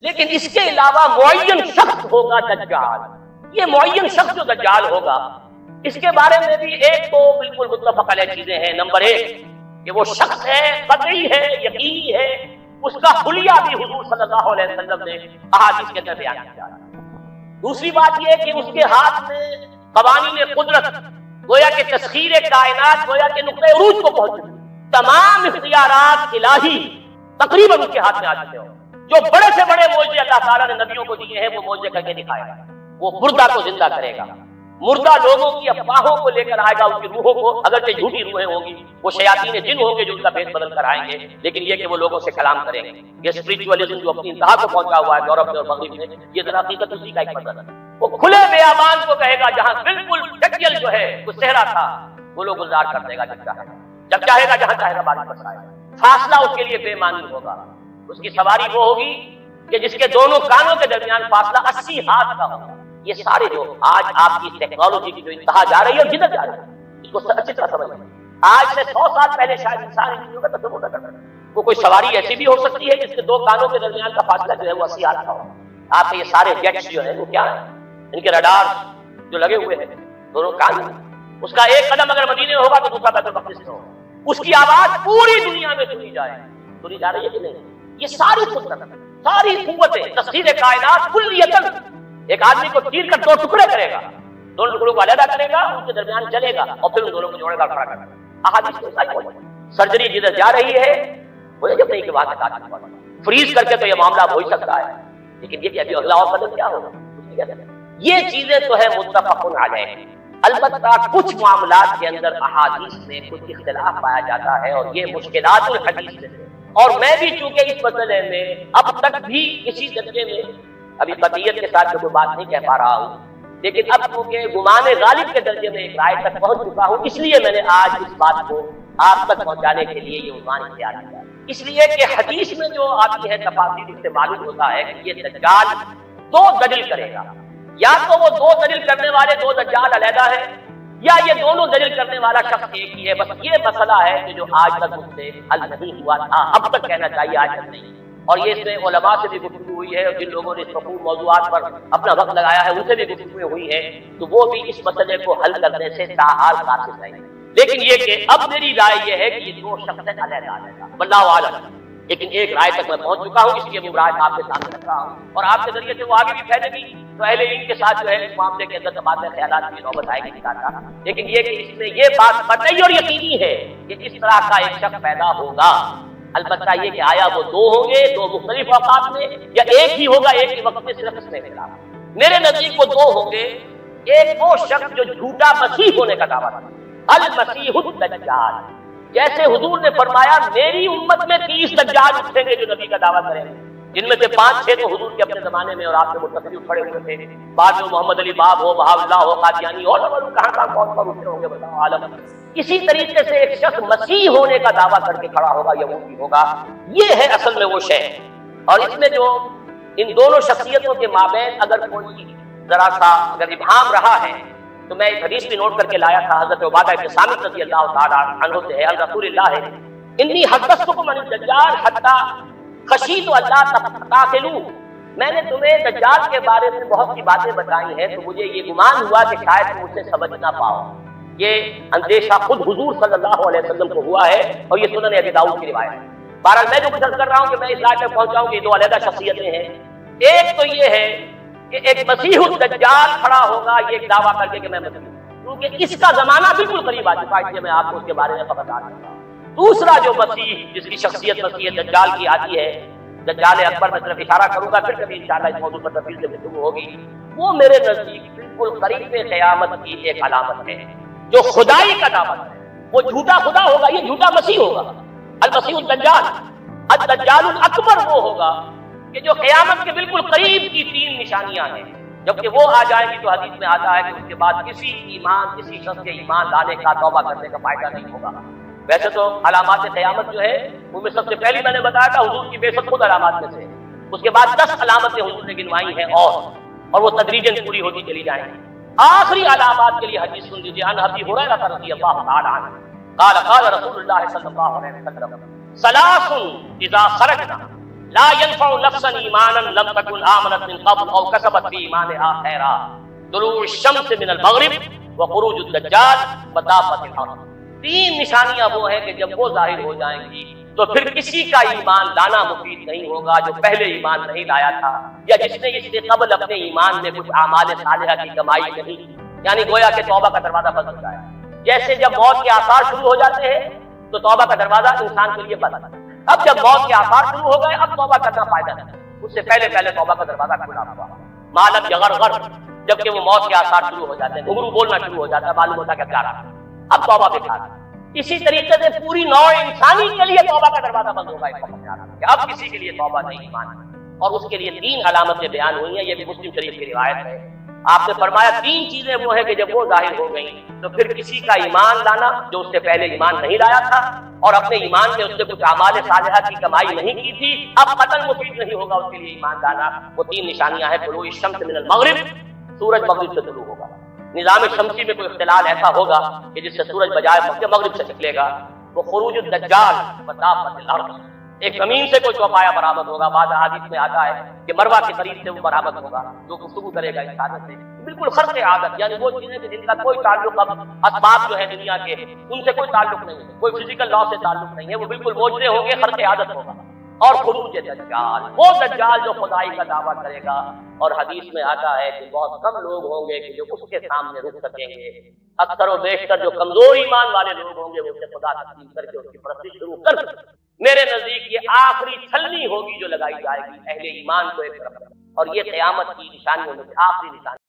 لیکن اس کے علاوہ معین شخص ہوگا دجال. یہ معین شخص جو دجال ہوگا اس کے بارے میں بھی ایک تو بالکل متفق علیہ چیزیں ہیں. نمبر ایک کہ وہ شخص ہے، قطعی ہے، یقینی ہے، اس کا حلیہ بھی حضور صلی اللہ علیہ وسلم نے احادیث کے اندر بیان کیا. دوسری بات یہ کہ اس کے ہاتھ میں قوانین قدرت، گویا کہ تسخیر کائنات، گویا کہ نقطۂ عروج کو پہنچ چکی. تمام اختیارات الہی تقریباً اس کے ہاتھ میں آ چکے ہو. جو بڑے سے بڑے معجزے اللہ تعالیٰ نے نبیوں کو دیے ہیں وہ معجزے کر کے دکھائے گا. وہ مردہ کو زندہ کرے گا، مردہ لوگوں کی افواہوں کو لے کر آئے گا، ان کی روحوں کو، اگرچہ جھوٹی روحیں ہوں گی، وہ شیاطین جن ہوں گے جو ان کا بھید بدل کر آئیں گے، لیکن یہ کہ وہ لوگوں سے کلام کریں گے. یہ اسپرچولیزم جو اپنی انتہا کو پہنچا ہوا ہے یورپ میں اور مغرب میں، یہ ذرا حقیقت اسی کا ایک مظہر ہے. وہ کھلے بیابان کو کہے گا جہاں بالکل ڈٹیل جو ہے وہ صحرا تھا، وہ لوگ گلزار کر دے گا جب چاہے گا جہاں چاہے گا بارش برسائے گا. فاصلہ اس کے لیے بے معنی ہوگا. اس کی سواری وہ ہوگی کہ جس کے دونوں کانوں کے درمیان فاصلہ 80 ہاتھ کا ہوگا. یہ سارے جو آج آپ کی ٹیکنالوجی کی جو انتہا جا رہی ہے اور جدھر جا رہی ہے اس کو اچھی طرح سمجھیں. آج سے 100 سال پہلے شاید انسان ان چیزوں کا تصور نہ کرتا. وہ کوئی سواری ایسی بھی ہو سکتی ہے جس کے دو کانوں کے درمیان کا فاصلہ جو ہے وہ 80 ہاتھ کا ہوگا. آپ کے یہ سارے جیٹس جو ہیں وہ کیا ہیں؟ ان کے رڈار جو لگے ہوئے ہیں دونوں کان. اس کا ایک قدم اگر مدینے میں ہوگا تو دوسرا بیت المقدس میں ہوگا. اس کی آواز پوری دنیا میں سنی جا رہی ہے کہ نہیں؟ یہ ساری قدرت، ساری قوتیں، تسخیر کائنات کلیتاً ایک آدمی کو چیر کر دو ٹکڑے کرے گا، دونوں ٹکڑوں کو علیحدہ کرے گا، ان کے درمیان چلے گا اور پھر ان دونوں کو جوڑے گا، کھڑا کرے گا. احادیث میں صحیح ہے. سرجری جدھر جا رہی ہے وہ جب نہیں کہ بات ہے فریز کر کے تو یہ معاملہ ہو ہی سکتا ہے، لیکن یہ کہ ابھی اگلا اور قدم کیا ہوگا. یہ چیزیں تو ہے متفق علیہ. البتہ کچھ معاملات کے اندر احادیث میں کچھ اختلاف پایا جاتا ہے اور یہ مشکلات الحدیث میں. اور میں بھی چونکہ اس مسئلے میں اب تک بھی اسی درجے میں ابھی قطعیت کے ساتھ کوئی بات نہیں کہہ پا رہا ہوں، لیکن اب چونکہ گمان غالب کے درجے میں ایک رائے تک پہنچ چکا ہوں، اس لیے میں نے آج اس بات کو آپ تک پہنچانے کے لیے یہ عنوان اختیار کیا. اس لیے کہ حدیث میں جو آتی ہے تفاصیل اس سے معلوم ہوتا ہے کہ یہ دجال دو دلیل کرے گا. یا تو وہ دو دلیل کرنے والے دو دجال علیحدہ ہے، یا یہ دونوں دلیل کرنے والا شخص ایک ہی ہے. بس یہ مسئلہ ہے کہ جو آج تک اس سے حل نہیں ہوا تھا، اب تک کہنا چاہیے آج تک نہیں. اور یہ اس میں علماء سے بھی گفتگو ہوئی ہے اور جن لوگوں نے اس مفہوم موضوعات پر اپنا وقت لگایا ہے ان سے بھی گفتگو ہوئی ہے، تو وہ بھی اس مسئلے کو حل کرنے سے تاحال قاصر رہے. لیکن یہ کہ اب میری رائے یہ ہے کہ یہ دو شخص علیحدہ واللہ اعلم. لیکن ایک رائے تک میں پہنچ چکا ہوں، اس لیے وہ رائے آپ کے سامنے رکھ رہا ہوں اور آپ کے ذریعے سے وہ آگے بھی پھیلے گی تو اہل علم کے ساتھ جو ہے اس معاملے کے اندر تبادلہ خیالات کی نوبت آئے گی. لیکن یہ کہ اس میں یہ بات قطعی اور یقینی ہے کہ اس طرح کا ایک شخص پیدا ہوگا. البتہ یہ کہ آیا وہ دو ہوں گے دو مختلف اوقات میں یا ایک ہی ہوگا ایک ہی وقت میں، صرف اس میں خلاف. میرے نزدیک وہ دو ہوں گے. ایک وہ شخص جو جھوٹا مسیح ہونے کا دعویٰ کرتا ہے، المسیح الدجال. جیسے حضور نے فرمایا میری امت میں 30 دجال اٹھیں گے جو نبی کا دعویٰ کریں گے، جن میں سے 5-6 تو حضور کے اپنے زمانے میں اور آپ کے متصل کھڑے ہوئے تھے. بعد میں محمد علی باب ہو، بہاء اللہ ہو، قادیانی اور کہاں کون پر اٹھے ہوں گے بتاؤ عالم. اسی طریقے سے ایک شخص مسیح ہونے کا دعویٰ کر کے کھڑا ہوگا، یہودی ہوگا. یہ ہے اصل میں وہ شے. اور اس میں جو ان دونوں شخصیتوں کے مابین اگر کوئی ذرا سا اگر ابہام رہا ہے تو میں ایک حدیث بھی نوٹ کر کے لایا تھا حضرت عبادہ بن صامت رضی اللہ تعالیٰ عنہ سے ہے، رسول اللہ ہے انی حدثتکم عن الدجال حتی خشیت اللہ تقتلوا. میں نے تمہیں دجال کے بارے میں بہت سی باتیں بتائی ہیں تو مجھے یہ گمان ہوا کہ شاید تم اسے سمجھ نہ پاؤ. یہ اندیشہ خود حضور صلی اللہ علیہ وسلم کو ہوا ہے اور یہ سنن ابی داؤد کی روایت ہے. بہرحال میں جو کچھ عرض کر رہا ہوں کہ میں اس رائے تک پہنچا ہوں کہ یہ دو علیحدہ شخصیتیں ہیں. ایک تو یہ ہے کہ ایک مسیح الدجال کھڑا ہوگا یہ ایک دعویٰ کر کے کہ میں مسیح ہوں، کیونکہ اس کا زمانہ بالکل قریب آ چکا ہے، اس لیے میں آپ کو اس کے بارے میں خبردار کرتا ہوں. دوسرا جو مسیح جس کی شخصیت مسیح دجال کی آتی ہے، دجال اکبر میں صرف اشارہ کروں گا، پھر کبھی انشاءاللہ اس موضوع پر تفصیل سے گفتگو ہوگی. وہ میرے نزدیک بالکل قریب قیامت کی ایک علامت ہے جو خدائی کا دعویٰ ہے. وہ جھوٹا خدا ہوگا، یہ جھوٹا مسیح ہوگا. المسیح الدجال الدجال الاکبر وہ ہوگا کہ جو قیامت کے بالکل قریب کی 3 نشانیاں ہیں. جبکہ وہ آ جائیں گی تو حدیث میں آتا ہے کہ اس کے بعد کسی شخص کے ایمان لانے کا توبہ کرنے کا فائدہ نہیں ہوگا. ویسے تو علامات قیامت جو ہے ان میں سب سے پہلی میں نے بتایا تھا حضور کی بعثت خود علامات میں سے. اس کے بعد 10 علامتیں حضور نے گنوائی ہیں اور وہ تدریجاً پوری ہوتی چلی جائیں گی. آخری علامات کے لیے حدیث سن لیجیے. عن ابی ہریرہ رضی اللہ تعالی عنہ قال قال رسول اللہ صلی اللہ علیہ وسلم ثلاث اذا خرجنا لا ينفع نفسا ایمانا لم تكن آمنت من قبل او کسبت فی ایمانها خیرا، طلوع الشمس من المغرب وخروج الدجال ودابۃ الارض۔ تین نشانیاں وہ ہیں کہ جب وہ ظاہر ہو جائیں گی تو پھر کسی کا ایمان لانا مفید نہیں ہوگا جو پہلے ایمان نہیں لایا تھا، یا جس نے اس سے قبل اپنے ایمان میں کچھ اعمال صالحہ کی کمائی نہیں کی، یعنی گویا کہ توبہ کا دروازہ بند ہو جائے۔ جیسے جب موت کے آثار شروع ہو جاتے ہیں تو توبہ کا دروازہ انسان کے لیے بند ہے، اب جب موت کے آثار شروع ہو گئے اب توبہ کرنا فائدہ نہیں، اس سے پہلے توبہ کا دروازہ کھلا ہوا۔ معلوم یغرغر، جبکہ وہ موت کے آثار شروع ہو جاتے ہیں، گھنگرو بولنا شروع ہو جاتا ہے، معلوم ہوتا ہے کہ کیا رہا، اب توبہ پہ کھا۔ اسی طریقے سے پوری نوع انسانی کے لیے توبہ کا دروازہ بند ہوگا کہ اب کسی کے لیے توبہ نہیں ایمان، اور اس کے لیے تین علامتیں بیان ہوئی ہیں، یہ بھی مسلم شریف کی روایت ہے۔ آپ نے فرمایا تین چیزیں وہ ہیں کہ جب وہ ظاہر ہو گئیں تو پھر کسی کا ایمان لانا جو اس سے پہلے ایمان نہیں لایا تھا اور اپنے ایمان میں اس سے کچھ اعمال صالحہ کی کمائی نہیں کی تھی، اب قطعاً مفید نہیں ہوگا اس کے لیے ایمان لانا۔ وہ تین نشانیاں ہیں، طلوع الشمس من المغرب، سورج مغرب سے طلوع ہوگا، نظام شمسی میں کوئی اختلال ایسا ہوگا کہ جس سے سورج بجائے مغرب سے نکلے گا، وہ خروج الدجال ودابۃ الارض، ایک زمین سے کوئی چوپایا برآمد ہوگا، بعض احادیث میں آتا ہے کہ مروہ کے قریب سے وہ برآمد ہوگا جو گفتگو کرے گا اس عادت سے، بالکل خرق عادت، یعنی وہ چیزیں کہ جن کا کوئی تعلق اب اسباب جو ہے دنیا کے ان سے کوئی تعلق نہیں ہے، کوئی فزیکل لا سے تعلق نہیں ہے، وہ بالکل موجودے ہوں گے، خرق عادت ہوگا۔ اور خروج دجال، وہ دجال جو خدائی کا دعویٰ کرے گا، اور حدیث میں آتا ہے کہ بہت کم لوگ ہوں گے کہ جو اس کے سامنے رک سکیں گے، اکثر و بیشتر جو کمزور ایمان والے لوگ ہوں گے وہ اسے خدا تسلیم کر کے اس کی پرستش شروع کر سکیں۔ میرے نزدیک یہ آخری چھلنی ہوگی جو لگائی جائے گی اہل ایمان کو ایک طرف، اور یہ قیامت کی نشانیوں میں آخری نشانی۔